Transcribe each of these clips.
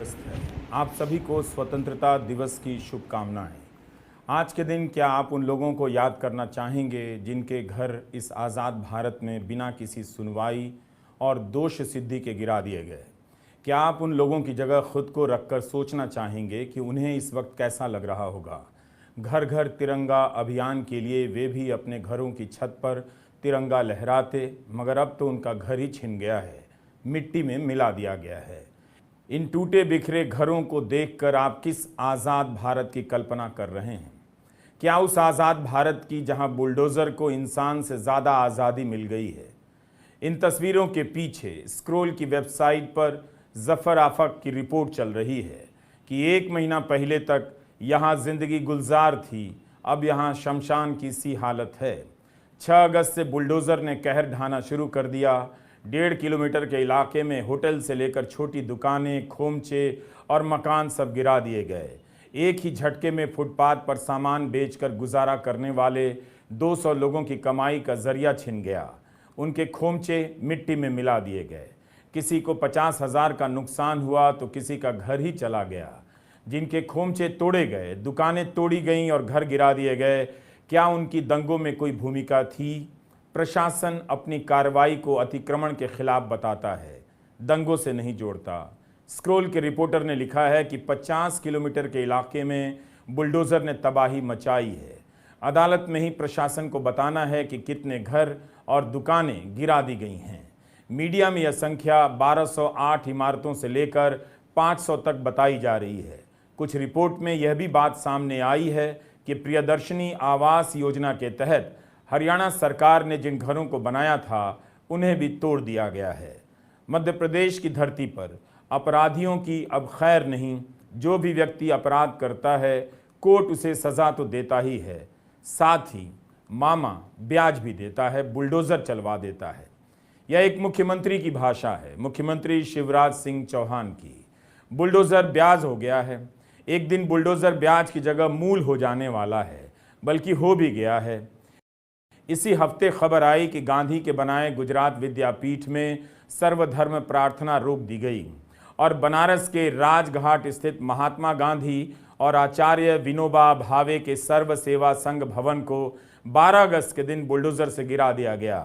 व्यस्त है। आप सभी को स्वतंत्रता दिवस की शुभकामनाएं। आज के दिन क्या आप उन लोगों को याद करना चाहेंगे जिनके घर इस आज़ाद भारत में बिना किसी सुनवाई और दोष सिद्धि के गिरा दिए गए? क्या आप उन लोगों की जगह खुद को रखकर सोचना चाहेंगे कि उन्हें इस वक्त कैसा लग रहा होगा? घर घर तिरंगा अभियान के लिए वे भी अपने घरों की छत पर तिरंगा लहराते, मगर अब तो उनका घर ही छिन गया है, मिट्टी में मिला दिया गया है। इन टूटे बिखरे घरों को देखकर आप किस आज़ाद भारत की कल्पना कर रहे हैं? क्या उस आज़ाद भारत की जहां बुलडोज़र को इंसान से ज़्यादा आज़ादी मिल गई है? इन तस्वीरों के पीछे स्क्रोल की वेबसाइट पर ज़फ़र आफ़क की रिपोर्ट चल रही है कि 1 महीना पहले तक यहाँ ज़िंदगी गुलजार थी, अब यहाँ शमशान की सी हालत है। 6 अगस्त से बुलडोज़र ने कहर ढाना शुरू कर दिया। 1.5 किलोमीटर के इलाके में होटल से लेकर छोटी दुकानें, खोमचे और मकान सब गिरा दिए गए। एक ही झटके में फुटपाथ पर सामान बेचकर गुजारा करने वाले 200 लोगों की कमाई का जरिया छिन गया। उनके खोमचे मिट्टी में मिला दिए गए। किसी को 50,000 का नुकसान हुआ तो किसी का घर ही चला गया। जिनके खोमचे तोड़े गए, दुकानें तोड़ी गईं और घर गिरा दिए गए, क्या उनकी दंगों में कोई भूमिका थी? प्रशासन अपनी कार्रवाई को अतिक्रमण के खिलाफ बताता है, दंगों से नहीं जोड़ता। स्क्रोल के रिपोर्टर ने लिखा है कि 50 किलोमीटर के इलाके में बुलडोज़र ने तबाही मचाई है। अदालत में ही प्रशासन को बताना है कि कितने घर और दुकानें गिरा दी गई हैं। मीडिया में यह संख्या 1208 इमारतों से लेकर 500 तक बताई जा रही है। कुछ रिपोर्ट में यह भी बात सामने आई है कि प्रियदर्शनी आवास योजना के तहत हरियाणा सरकार ने जिन घरों को बनाया था, उन्हें भी तोड़ दिया गया है। मध्य प्रदेश की धरती पर अपराधियों की अब खैर नहीं। जो भी व्यक्ति अपराध करता है, कोर्ट उसे सज़ा तो देता ही है, साथ ही मामा ब्याज भी देता है, बुलडोज़र चलवा देता है। यह एक मुख्यमंत्री की भाषा है, मुख्यमंत्री शिवराज सिंह चौहान की। बुलडोज़र ब्याज हो गया है। एक दिन बुलडोज़र ब्याज की जगह मूल हो जाने वाला है, बल्कि हो भी गया है। इसी हफ्ते खबर आई कि गांधी के बनाए गुजरात विद्यापीठ में सर्वधर्म प्रार्थना रोक दी गई और बनारस के राजघाट स्थित महात्मा गांधी और आचार्य विनोबा भावे के सर्व सेवा संघ भवन को 12 अगस्त के दिन बुलडोज़र से गिरा दिया गया।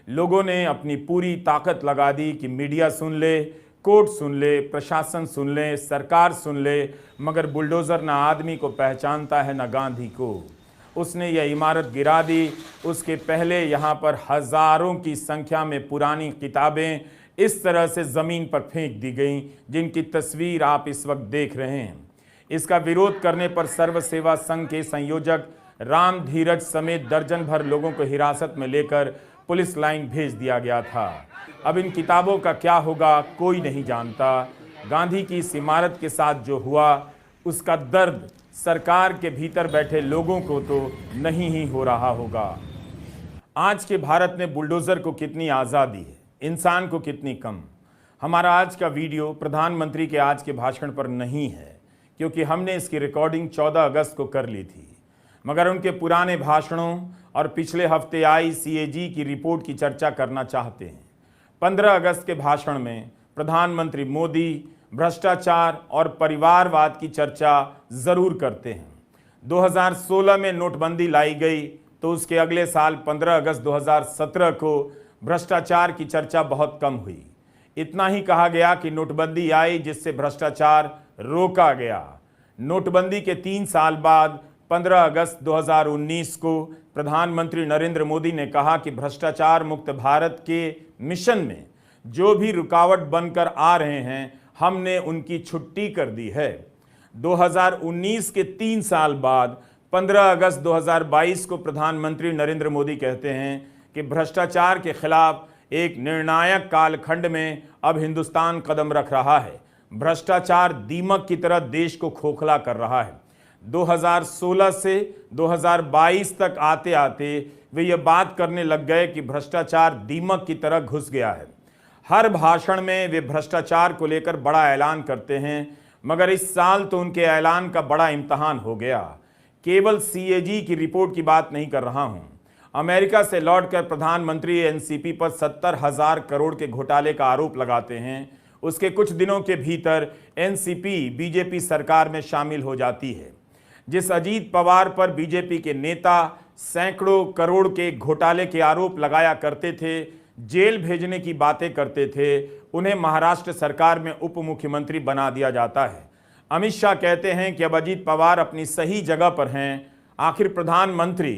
लोगों ने अपनी पूरी ताकत लगा दी कि मीडिया सुन ले, कोर्ट सुन ले, प्रशासन सुन ले, सरकार सुन ले, मगर बुलडोज़र ना आदमी को पहचानता है ना गांधी को। उसने यह इमारत गिरा दी। उसके पहले यहाँ पर हज़ारों की संख्या में पुरानी किताबें इस तरह से ज़मीन पर फेंक दी गईं, जिनकी तस्वीर आप इस वक्त देख रहे हैं। इसका विरोध करने पर सर्व सेवा संघ के संयोजक राम धीरज समेत दर्जन भर लोगों को हिरासत में लेकर पुलिस लाइन भेज दिया गया था। अब इन किताबों का क्या होगा, कोई नहीं जानता। गांधी की इस इमारत के साथ जो हुआ, उसका दर्द सरकार के भीतर बैठे लोगों को तो नहीं ही हो रहा होगा। आज के भारत ने बुलडोज़र को कितनी आज़ादी है, इंसान को कितनी कम। हमारा आज का वीडियो प्रधानमंत्री के आज के भाषण पर नहीं है, क्योंकि हमने इसकी रिकॉर्डिंग 14 अगस्त को कर ली थी, मगर उनके पुराने भाषणों और पिछले हफ्ते आई CAG की रिपोर्ट की चर्चा करना चाहते हैं। 15 अगस्त के भाषण में प्रधानमंत्री मोदी भ्रष्टाचार और परिवारवाद की चर्चा ज़रूर करते हैं। 2016 में नोटबंदी लाई गई तो उसके अगले साल 15 अगस्त 2017 को भ्रष्टाचार की चर्चा बहुत कम हुई। इतना ही कहा गया कि नोटबंदी आई जिससे भ्रष्टाचार रोका गया। नोटबंदी के 3 साल बाद 15 अगस्त 2019 को प्रधानमंत्री नरेंद्र मोदी ने कहा कि भ्रष्टाचार मुक्त भारत के मिशन में जो भी रुकावट बनकर आ रहे हैं, हमने उनकी छुट्टी कर दी है। 2019 के 3 साल बाद 15 अगस्त 2022 को प्रधानमंत्री नरेंद्र मोदी कहते हैं कि भ्रष्टाचार के खिलाफ एक निर्णायक कालखंड में अब हिंदुस्तान कदम रख रहा है। भ्रष्टाचार दीमक की तरह देश को खोखला कर रहा है। 2016 से 2022 तक आते आते वे ये बात करने लग गए कि भ्रष्टाचार दीमक की तरह घुस गया है। हर भाषण में वे भ्रष्टाचार को लेकर बड़ा ऐलान करते हैं, मगर इस साल तो उनके ऐलान का बड़ा इम्तहान हो गया। केवल CAG की रिपोर्ट की बात नहीं कर रहा हूं। अमेरिका से लौटकर प्रधानमंत्री NCP पर 70,000 करोड़ के घोटाले का आरोप लगाते हैं। उसके कुछ दिनों के भीतर एनसीपी बीजेपी सरकार में शामिल हो जाती है। जिस अजीत पवार पर बीजेपी के नेता सैकड़ों करोड़ के घोटाले के आरोप लगाया करते थे, जेल भेजने की बातें करते थे, उन्हें महाराष्ट्र सरकार में उप मुख्यमंत्री बना दिया जाता है। अमित शाह कहते हैं कि अब अजीत पवार अपनी सही जगह पर हैं। आखिर प्रधानमंत्री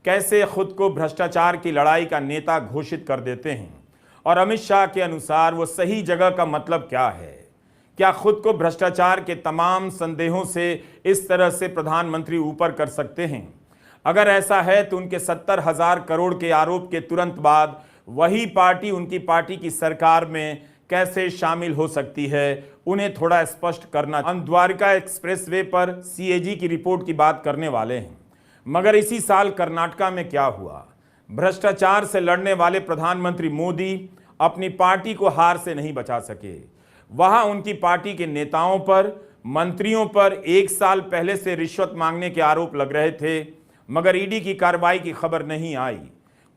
कैसे खुद को भ्रष्टाचार की लड़ाई का नेता घोषित कर देते हैं? और अमित शाह के अनुसार वो सही जगह का मतलब क्या है? क्या खुद को भ्रष्टाचार के तमाम संदेहों से इस तरह से प्रधानमंत्री ऊपर कर सकते हैं? अगर ऐसा है तो उनके 70,000 करोड़ के आरोप के तुरंत बाद वही पार्टी उनकी पार्टी की सरकार में कैसे शामिल हो सकती है? उन्हें थोड़ा स्पष्ट करना। हम द्वारका एक्सप्रेसवे पर सीएजी की रिपोर्ट की बात करने वाले हैं, मगर इसी साल कर्नाटका में क्या हुआ? भ्रष्टाचार से लड़ने वाले प्रधानमंत्री मोदी अपनी पार्टी को हार से नहीं बचा सके। वहां उनकी पार्टी के नेताओं पर, मंत्रियों पर 1 साल पहले से रिश्वत मांगने के आरोप लग रहे थे, मगर ईडी की कार्रवाई की खबर नहीं आई।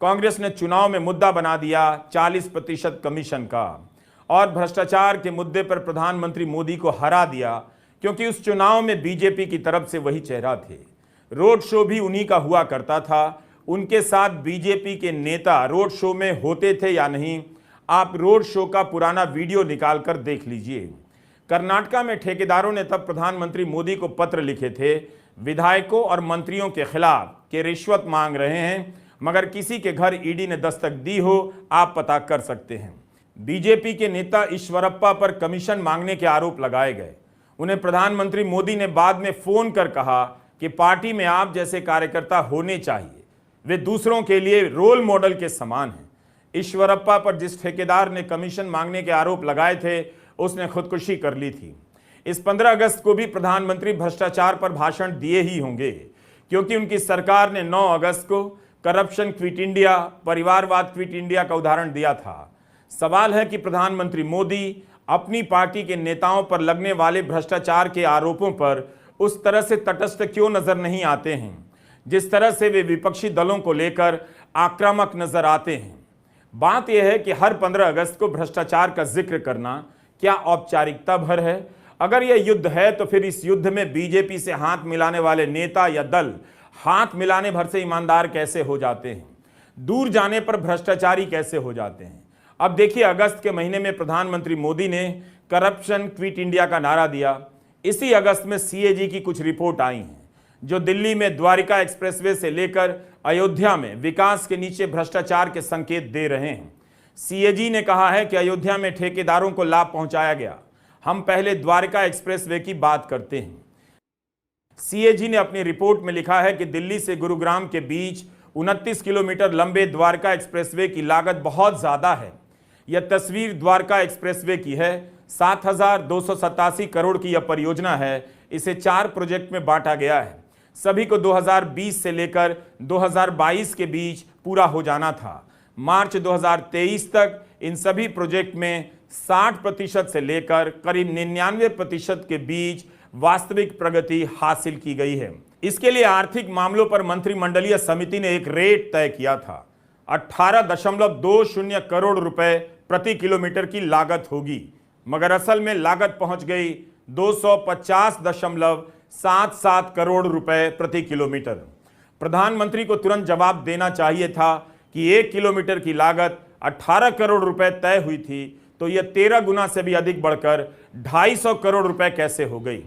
कांग्रेस ने चुनाव में मुद्दा बना दिया 40% कमीशन का और भ्रष्टाचार के मुद्दे पर प्रधानमंत्री मोदी को हरा दिया, क्योंकि उस चुनाव में बीजेपी की तरफ से वही चेहरा थे। रोड शो भी उन्हीं का हुआ करता था। उनके साथ बीजेपी के नेता रोड शो में होते थे या नहीं, आप रोड शो का पुराना वीडियो निकालकर देख लीजिए। कर्नाटका में ठेकेदारों ने तब प्रधानमंत्री मोदी को पत्र लिखे थे, विधायकों और मंत्रियों के खिलाफ कि रिश्वत मांग रहे हैं, मगर किसी के घर ईडी ने दस्तक दी हो, आप पता कर सकते हैं। बीजेपी के नेता ईश्वरप्पा पर कमीशन मांगने के आरोप लगाए गए। उन्हें प्रधानमंत्री मोदी ने बाद में फोन कर कहा कि पार्टी में आप जैसे कार्यकर्ता होने चाहिए, वे दूसरों के लिए रोल मॉडल के समान हैं। ईश्वरप्पा पर जिस ठेकेदार ने कमीशन मांगने के आरोप लगाए थे, उसने खुदकुशी कर ली थी। इस 15 अगस्त को भी प्रधानमंत्री भ्रष्टाचार पर भाषण दिए ही होंगे, क्योंकि उनकी सरकार ने 9 अगस्त को करप्शन क्विट इंडिया, परिवारवाद क्विट इंडिया का उदाहरण दिया था। सवाल है कि प्रधानमंत्री मोदी अपनी पार्टी के नेताओं पर लगने वाले भ्रष्टाचार के आरोपों पर उस तरह से तटस्थ क्यों नजर नहीं आते हैं, जिस तरह से वे विपक्षी दलों को लेकर आक्रामक नजर आते हैं। बात यह है कि हर 15 अगस्त को भ्रष्टाचार का जिक्र करना क्या औपचारिकता भर है? अगर यह युद्ध है तो फिर इस युद्ध में बीजेपी से हाथ मिलाने वाले नेता या दल हाथ मिलाने भर से ईमानदार कैसे हो जाते हैं? दूर जाने पर भ्रष्टाचारी कैसे हो जाते हैं? अब देखिए, अगस्त के महीने में प्रधानमंत्री मोदी ने करप्शन क्विट इंडिया का नारा दिया। इसी अगस्त में सीएजी की कुछ रिपोर्ट आई हैं, जो दिल्ली में द्वारका एक्सप्रेसवे से लेकर अयोध्या में विकास के नीचे भ्रष्टाचार के संकेत दे रहे हैं। सीएजी ने कहा है कि अयोध्या में ठेकेदारों को लाभ पहुंचाया गया। हम पहले द्वारका एक्सप्रेसवे की बात करते हैं। सीएजी ने अपनी रिपोर्ट में लिखा है कि दिल्ली से गुरुग्राम के बीच 29 किलोमीटर लंबे द्वारका एक्सप्रेसवे की लागत बहुत ज्यादा है। यह तस्वीर द्वारका एक्सप्रेसवे की है। 7,287 करोड़ की यह परियोजना है। इसे 4 प्रोजेक्ट में बांटा गया है। सभी को 2020 से लेकर 2022 के बीच पूरा हो जाना था। मार्च 2023 तक इन सभी प्रोजेक्ट में 60% से लेकर करीब 99% के बीच वास्तविक प्रगति हासिल की गई है। इसके लिए आर्थिक मामलों पर मंत्रिमंडलीय समिति ने एक रेट तय किया था। 18.20 करोड़ रुपए प्रति किलोमीटर की लागत होगी, मगर असल में लागत पहुंच गई 250.77 करोड़ रुपए प्रति किलोमीटर। प्रधानमंत्री को तुरंत जवाब देना चाहिए था कि 1 किलोमीटर की लागत 18 करोड़ रुपए तय हुई थी, तो यह 13 गुना से भी अधिक बढ़कर 250 करोड़ रुपए कैसे हो गई?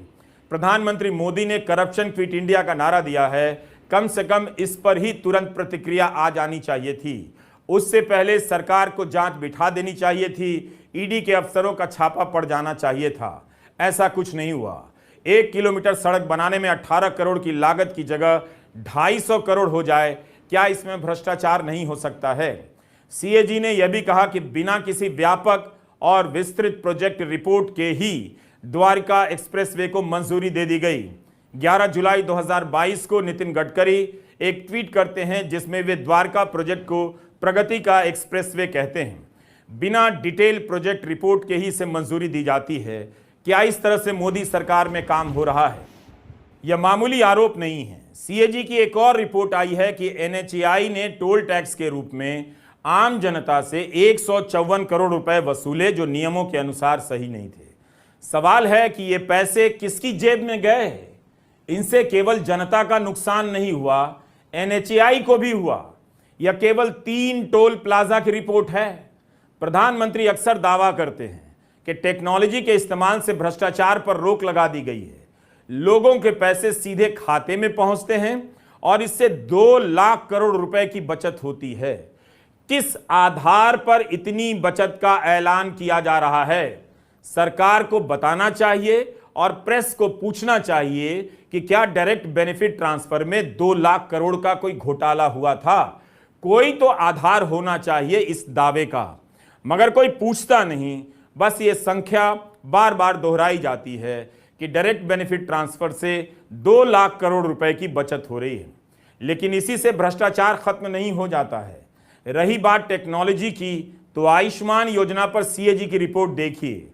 प्रधानमंत्री मोदी ने करप्शन क्विट इंडिया का नारा दिया है, कम से कम इस पर ही तुरंत प्रतिक्रिया आ जानी चाहिए थी। उससे पहले सरकार को जांच बिठा देनी चाहिए थी, ईडी के अफसरों का छापा पड़ जाना चाहिए था। ऐसा कुछ नहीं हुआ। 1 किलोमीटर सड़क बनाने में 18 करोड़ की लागत की जगह 250 करोड़ हो जाए, क्या इसमें भ्रष्टाचार नहीं हो सकता है? सीएजी ने यह भी कहा कि बिना किसी व्यापक और विस्तृत प्रोजेक्ट रिपोर्ट के ही द्वारका एक्सप्रेसवे को मंजूरी दे दी गई। 11 जुलाई 2022 को नितिन गडकरी एक ट्वीट करते हैं, जिसमें वे द्वारका प्रोजेक्ट को प्रगति का एक्सप्रेसवे कहते हैं। बिना डिटेल प्रोजेक्ट रिपोर्ट के ही इसे मंजूरी दी जाती है। क्या इस तरह से मोदी सरकार में काम हो रहा है? यह मामूली आरोप नहीं है। सीएजी की एक और रिपोर्ट आई है कि एनएचएआई ने टोल टैक्स के रूप में आम जनता से 154 करोड़ रुपए वसूले जो नियमों के अनुसार सही नहीं थे। सवाल है कि ये पैसे किसकी जेब में गए? इनसे केवल जनता का नुकसान नहीं हुआ, NHAI को भी हुआ। यह केवल 3 टोल प्लाजा की रिपोर्ट है। प्रधानमंत्री अक्सर दावा करते हैं कि टेक्नोलॉजी के इस्तेमाल से भ्रष्टाचार पर रोक लगा दी गई है। लोगों के पैसे सीधे खाते में पहुंचते हैं और इससे 2 लाख करोड़ रुपए की बचत होती है। किस आधार पर इतनी बचत का ऐलान किया जा रहा है? सरकार को बताना चाहिए और प्रेस को पूछना चाहिए कि क्या डायरेक्ट बेनिफिट ट्रांसफर में 2 लाख करोड़ का कोई घोटाला हुआ था? कोई तो आधार होना चाहिए इस दावे का, मगर कोई पूछता नहीं। बस ये संख्या बार बार दोहराई जाती है कि डायरेक्ट बेनिफिट ट्रांसफर से 2 लाख करोड़ रुपए की बचत हो रही है। लेकिन इसी से भ्रष्टाचार खत्म नहीं हो जाता है। रही बात टेक्नोलॉजी की, तो आयुष्मान योजना पर CAG की रिपोर्ट देखिए।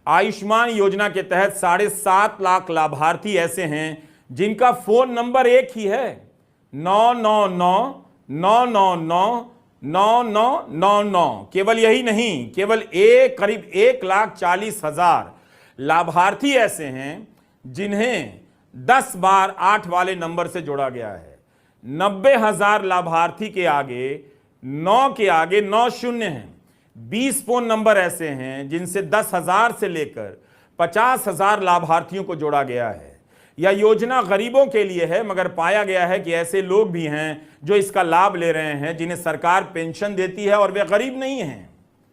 आयुष्मान योजना के तहत 7.5 लाख लाभार्थी ऐसे हैं जिनका फोन नंबर एक ही है, 999999999। केवल यही नहीं, केवल करीब 1,40,000 लाभार्थी ऐसे हैं जिन्हें 10 बार 8 वाले नंबर से जोड़ा गया है। 90,000 लाभार्थी के आगे 9 के आगे 9 शून्य हैं। 20 फोन नंबर ऐसे हैं जिनसे 10,000 से लेकर 50,000 लाभार्थियों को जोड़ा गया है। यह योजना गरीबों के लिए है, मगर पाया गया है कि ऐसे लोग भी हैं जो इसका लाभ ले रहे हैं, जिन्हें सरकार पेंशन देती है और वे गरीब नहीं हैं।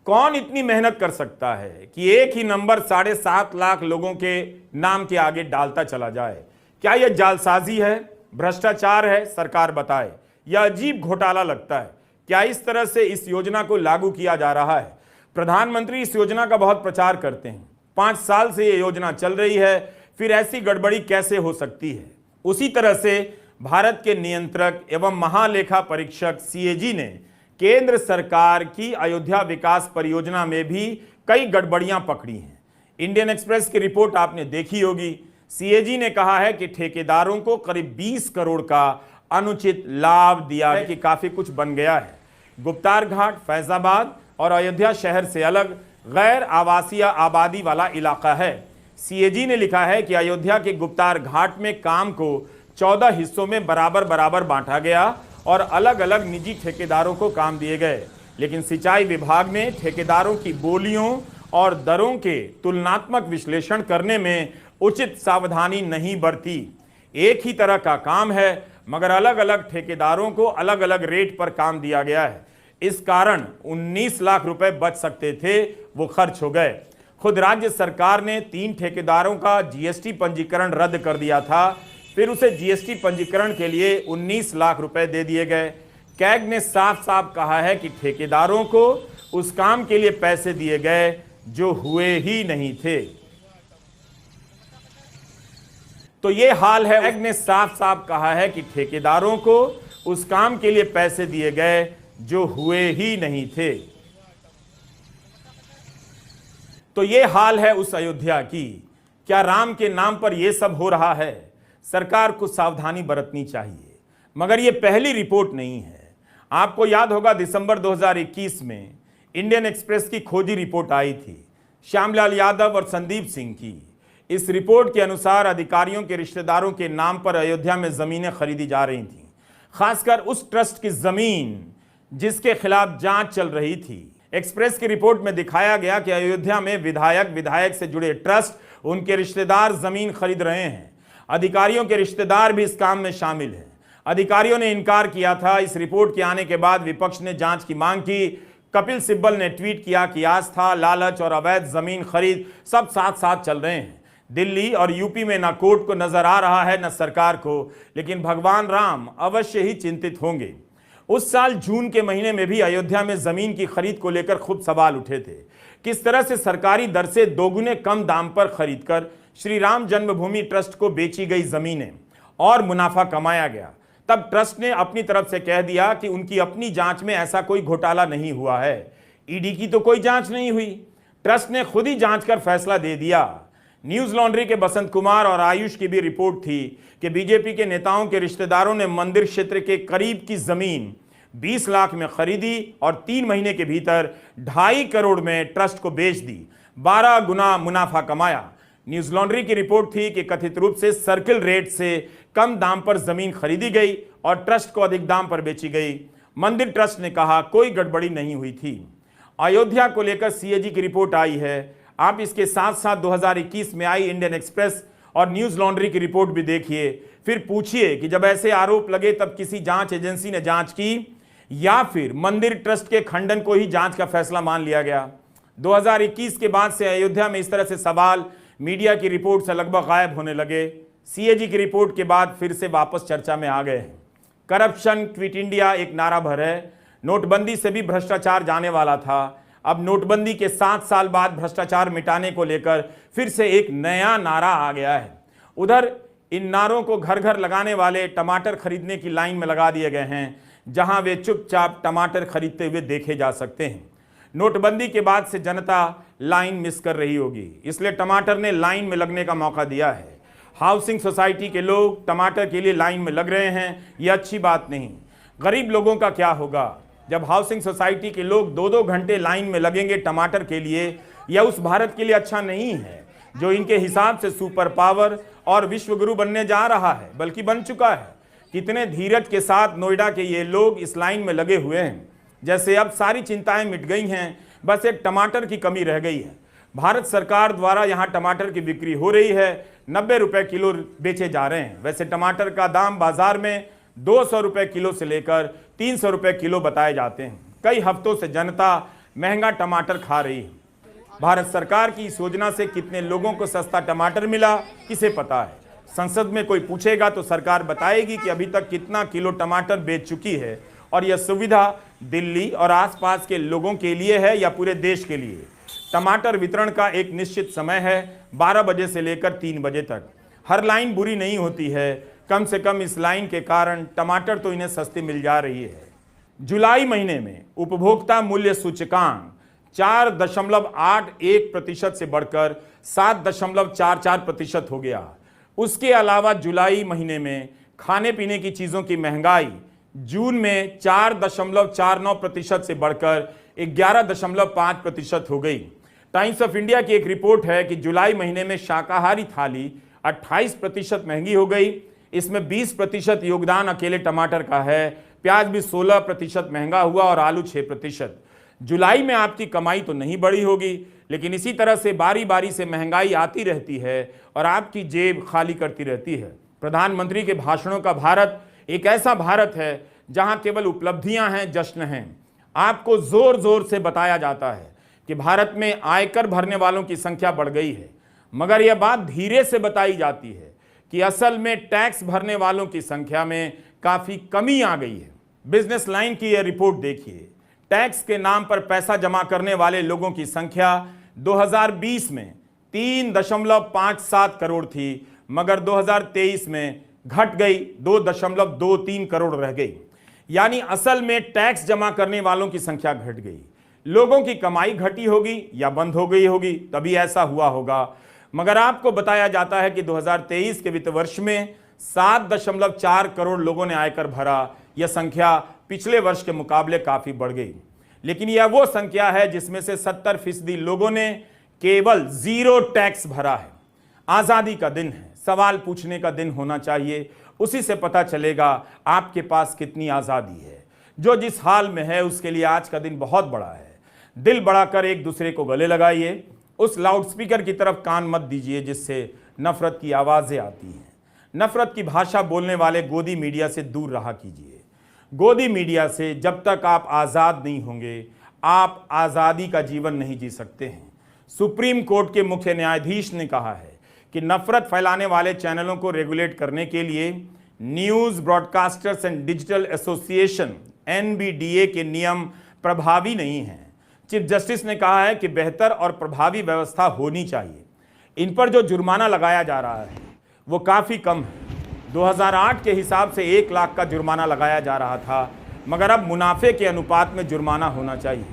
कौन इतनी मेहनत कर सकता है कि एक ही नंबर 7.5 लाख लोगों के नाम के आगे डालता चला जाए? क्या यह जालसाजी है, भ्रष्टाचार है? सरकार बताए। यह अजीब घोटाला लगता है। क्या इस तरह से इस योजना को लागू किया जा रहा है? प्रधानमंत्री इस योजना का बहुत प्रचार करते हैं। 5 साल से यह योजना चल रही है, फिर ऐसी गड़बड़ी कैसे हो सकती है? उसी तरह से भारत के नियंत्रक एवं महालेखा परीक्षक CAG ने केंद्र सरकार की अयोध्या विकास परियोजना में भी कई गड़बड़ियां पकड़ी हैं। इंडियन एक्सप्रेस की रिपोर्ट आपने देखी होगी। CAG ने कहा है कि ठेकेदारों को करीब 20 करोड़ का अनुचित लाभ दिया है कि काफी कुछ बन गया है। गुप्तार घाट, फैजाबाद और अयोध्या शहर से अलग गैर आवासीय आबादी वाला इलाका है। CAG ने लिखा है कि अयोध्या के गुप्तार घाट में काम को 14 हिस्सों में बराबर बराबर बांटा गया और अलग अलग निजी ठेकेदारों को काम दिए गए। लेकिन सिंचाई विभाग ने ठेकेदारों की बोलियों और दरों के तुलनात्मक विश्लेषण करने में उचित सावधानी नहीं बरती। एक ही तरह का काम है, मगर अलग अलग ठेकेदारों को अलग अलग रेट पर काम दिया गया है। इस कारण 19 लाख रुपए बच सकते थे, वो खर्च हो गए। खुद राज्य सरकार ने 3 ठेकेदारों का GST पंजीकरण रद्द कर दिया था, फिर उसे GST पंजीकरण के लिए 19 लाख रुपए दे दिए गए। कैग ने साफ साफ कहा है कि ठेकेदारों को उस काम के लिए पैसे दिए गए जो हुए ही नहीं थे। तो ये हाल है। कैग ने साफ साफ कहा है कि ठेकेदारों को उस काम के लिए पैसे दिए गए जो हुए ही नहीं थे। तो ये हाल है उस अयोध्या की। क्या राम के नाम पर यह सब हो रहा है? सरकार को सावधानी बरतनी चाहिए। मगर यह पहली रिपोर्ट नहीं है। आपको याद होगा दिसंबर 2021 में इंडियन एक्सप्रेस की खोजी रिपोर्ट आई थी, श्यामलाल यादव और संदीप सिंह की। इस रिपोर्ट के अनुसार अधिकारियों के रिश्तेदारों के नाम पर अयोध्या में जमीनें खरीदी जा रही थीं, खासकर उस ट्रस्ट की जमीन जिसके खिलाफ जांच चल रही थी। एक्सप्रेस की रिपोर्ट में दिखाया गया कि अयोध्या में विधायक से जुड़े ट्रस्ट उनके रिश्तेदार जमीन खरीद रहे हैं। अधिकारियों के रिश्तेदार भी इस काम में शामिल हैं। अधिकारियों ने इनकार किया था। इस रिपोर्ट के आने के बाद विपक्ष ने जांच की मांग की। कपिल सिब्बल ने ट्वीट किया कि आस्था, लालच और अवैध जमीन खरीद सब साथ साथ चल रहे हैं। दिल्ली और यूपी में न कोर्ट को नजर आ रहा है न सरकार को, लेकिन भगवान राम अवश्य ही चिंतित होंगे। उस साल जून के महीने में भी अयोध्या में जमीन की खरीद को लेकर खूब सवाल उठे थे। किस तरह से सरकारी दर से दोगुने कम दाम पर खरीदकर श्री राम जन्मभूमि ट्रस्ट को बेची गई जमीनें और मुनाफा कमाया गया। तब ट्रस्ट ने अपनी तरफ से कह दिया कि उनकी अपनी जांच में ऐसा कोई घोटाला नहीं हुआ है। ईडी की तो कोई जांच नहीं हुई, ट्रस्ट ने खुद ही जांच कर फैसला दे दिया। न्यूज लॉन्ड्री के बसंत कुमार और आयुष की भी रिपोर्ट थी कि बीजेपी के नेताओं के रिश्तेदारों ने मंदिर क्षेत्र के करीब की जमीन 20 लाख में खरीदी और 3 महीने के भीतर 2.5 करोड़ में ट्रस्ट को बेच दी, 12 गुना मुनाफा कमाया। न्यूज लॉन्ड्री की रिपोर्ट थी कि कथित रूप से सर्किल रेट से कम दाम पर जमीन खरीदी गई और ट्रस्ट को अधिक दाम पर बेची गई। मंदिर ट्रस्ट ने कहा कोई गड़बड़ी नहीं हुई थी। अयोध्या को लेकर सीएजी की रिपोर्ट आई है। आप इसके साथ साथ 2021 में आई इंडियन एक्सप्रेस और न्यूज लॉन्ड्री की रिपोर्ट भी देखिए, फिर पूछिए कि जब ऐसे आरोप लगे तब किसी जांच एजेंसी ने जांच की या फिर मंदिर ट्रस्ट के खंडन को ही जांच का फैसला मान लिया गया। 2021 के बाद से अयोध्या में इस तरह से सवाल मीडिया की रिपोर्ट से लगभग गायब होने लगे। सीएजी की रिपोर्ट के बाद फिर से वापस चर्चा में आ गए हैं। करप्शन क्विट इंडिया एक नारा भर है। नोटबंदी से भी भ्रष्टाचार जाने वाला था। अब नोटबंदी के 7 साल बाद भ्रष्टाचार मिटाने को लेकर फिर से एक नया नारा आ गया है। उधर इन नारों को घर घर लगाने वाले टमाटर खरीदने की लाइन में लगा दिए गए हैं, जहां वे चुपचाप टमाटर खरीदते हुए देखे जा सकते हैं। नोटबंदी के बाद से जनता लाइन मिस कर रही होगी, इसलिए टमाटर ने लाइन में लगने का मौका दिया है। हाउसिंग सोसाइटी के लोग टमाटर के लिए लाइन में लग रहे हैं, यह अच्छी बात नहीं। गरीब लोगों का क्या होगा जब हाउसिंग सोसाइटी के लोग 2-2 घंटे लाइन में लगेंगे टमाटर के लिए? यह उस भारत के लिए अच्छा नहीं है जो इनके हिसाब से सुपर पावर और विश्वगुरु बनने जा रहा है, बल्कि बन चुका है। कितने धीरज के साथ नोएडा के ये लोग इस लाइन में लगे हुए हैं, जैसे अब सारी चिंताएं मिट गई हैं, बस एक टमाटर की कमी रह गई है। भारत सरकार द्वारा यहां टमाटर की बिक्री हो रही है, 90 रुपए किलो बेचे जा रहे हैं। वैसे टमाटर का दाम बाजार में 200 रुपए किलो से लेकर 300 रुपए किलो बताए जाते हैं। कई हफ्तों से जनता महंगा टमाटर खा रही है। भारत सरकार की इस योजना से कितने लोगों को सस्ता टमाटर मिला, किसे पता है? संसद में कोई पूछेगा तो सरकार बताएगी कि अभी तक कितना किलो टमाटर बेच चुकी है, और यह सुविधा दिल्ली और आसपास के लोगों के लिए है या पूरे देश के लिए। टमाटर वितरण का एक निश्चित समय है, 12 बजे से लेकर 3 बजे तक। हर लाइन बुरी नहीं होती है, कम से कम इस लाइन के कारण टमाटर तो इन्हें सस्ती मिल जा रही है। जुलाई महीने में उपभोक्ता मूल्य सूचकांक 4.81% से बढ़कर 7.44% हो गया। उसके अलावा जुलाई महीने में खाने पीने की चीजों की महंगाई जून में 4.49% से बढ़कर 11.5% हो गई। टाइम्स ऑफ इंडिया की एक रिपोर्ट है कि जुलाई महीने में शाकाहारी थाली 28% महंगी हो गई। इसमें 20% योगदान अकेले टमाटर का है। प्याज भी 16% महंगा हुआ और आलू 6%। जुलाई में आपकी कमाई तो नहीं बढ़ी होगी, लेकिन इसी तरह से बारी बारी से महंगाई आती रहती है और आपकी जेब खाली करती रहती है। प्रधानमंत्री के भाषणों का भारत एक ऐसा भारत है जहां केवल उपलब्धियां हैं, जश्न हैं। आपको जोर जोर से बताया जाता है कि भारत में आयकर भरने वालों की संख्या बढ़ गई है, मगर यह बात धीरे से बताई जाती है कि असल में टैक्स भरने वालों की संख्या में काफी कमी आ गई है। बिजनेस लाइन की यह रिपोर्ट देखिए। टैक्स के नाम पर पैसा जमा करने वाले लोगों की संख्या 2020 में 3.57 करोड़ थी, मगर 2023 में घट गई, 2.23 करोड़ रह गई। यानी असल में टैक्स जमा करने वालों की संख्या घट गई। लोगों की कमाई घटी होगी या बंद हो गई होगी, तभी ऐसा हुआ होगा। मगर आपको बताया जाता है कि 2023 के वित्त वर्ष में 7.4 करोड़ लोगों ने आयकर भरा। यह संख्या पिछले वर्ष के मुकाबले काफी बढ़ गई, लेकिन यह वो संख्या है जिसमें से 70% लोगों ने केवल 0 टैक्स भरा है। आजादी का दिन है, सवाल पूछने का दिन होना चाहिए। उसी से पता चलेगा आपके पास कितनी आजादी है। जो जिस हाल में है उसके लिए आज का दिन बहुत बड़ा है। दिल बढ़ाकर एक दूसरे को गले लगाइए। उस लाउडस्पीकर की तरफ कान मत दीजिए जिससे नफरत की आवाजें आती हैं। नफरत की भाषा बोलने वाले गोदी मीडिया से दूर रहा कीजिए। गोदी मीडिया से जब तक आप आजाद नहीं होंगे, आप आजादी का जीवन नहीं जी सकते हैं। सुप्रीम कोर्ट के मुख्य न्यायाधीश ने कहा है कि नफरत फैलाने वाले चैनलों को रेगुलेट करने के लिए news broadcasters and digital association NBDA के नियम प्रभावी नहीं हैं। चीफ जस्टिस ने कहा है कि बेहतर और प्रभावी व्यवस्था होनी चाहिए। इन पर जो जुर्माना लगाया जा रहा है वो काफ़ी कम है। 2008 के हिसाब से 1 लाख का जुर्माना लगाया जा रहा था, मगर अब मुनाफे के अनुपात में जुर्माना होना चाहिए।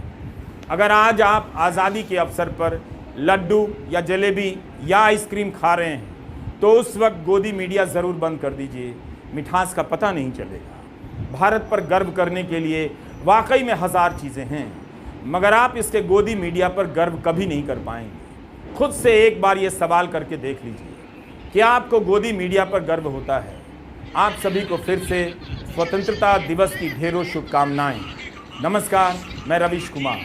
अगर आज आप आज़ादी के अवसर पर लड्डू या जलेबी या आइसक्रीम खा रहे हैं तो उस वक्त गोदी मीडिया ज़रूर बंद कर दीजिए, मिठास का पता नहीं चलेगा। भारत पर गर्व करने के लिए वाकई में हज़ार चीज़ें हैं, मगर आप इसके गोदी मीडिया पर गर्व कभी नहीं कर पाएंगे। खुद से एक बार ये सवाल करके देख लीजिए, क्या आपको गोदी मीडिया पर गर्व होता है? आप सभी को फिर से स्वतंत्रता दिवस की ढेरों शुभकामनाएं। नमस्कार, मैं रवीश कुमार।